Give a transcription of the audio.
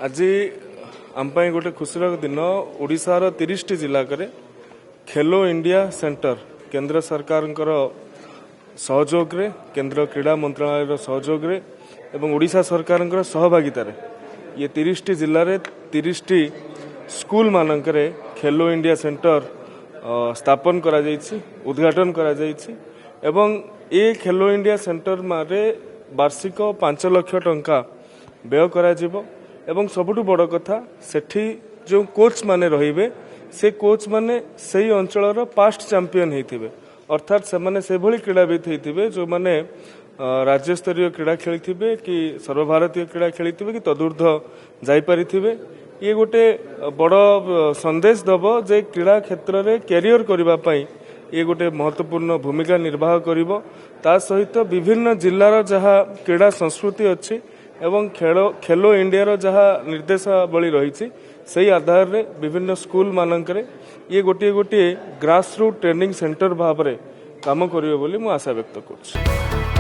आज आम गोटे खुशी दिन ओडिशार 30 जिला खेलो इंडिया सेंटर केंद्र सरकार सहयोग रे केंद्र क्रीड़ा मंत्रालय सहयोग रे एवं ओडिशा सरकार सहभागितार ये 30 जिले में 30 स्कूल मानकरे खेलो इंडिया सेंटर स्थापन करा जायछि, उद्घाटन करा जायछि एवं ये खेलो इंडिया सेंटर मारे वार्षिक 5 लाख टंका व्यय करा जिवो एवं सबुठु बड़ कथा सेठी जो कोच माने रहिबे से कोच माने सही अंचलर पास्ट चैंपियन हेथिबे अर्थात से माने से भली क्रीड़ाविद हेथिबे जो माने राज्य स्तरीय क्रीड़ा खेलिथिबे कि सर्वभारतीय क्रीड़ा खेलिथिबे कि तदूर्ध्व जाई परिथिबे। ये गोटे बड़ संदेश दब जे क्रीड़ा क्षेत्र में कैरियर करबा पई ये गोटे महत्वपूर्ण भूमिका निर्वाह करिवो। ता सहित विभिन्न जिल्लार जहाँ क्रीड़ा संस्कृति अच्छी एवं खेलो इंडिया जहाँ निर्देशावली रही सही आधार रे विभिन्न स्कूल मानकरे ये गोटे गोटे ग्रासरूट ट्रेनिंग सेंटर भाव में काम करिवो बोली मु आशा व्यक्त करुछि।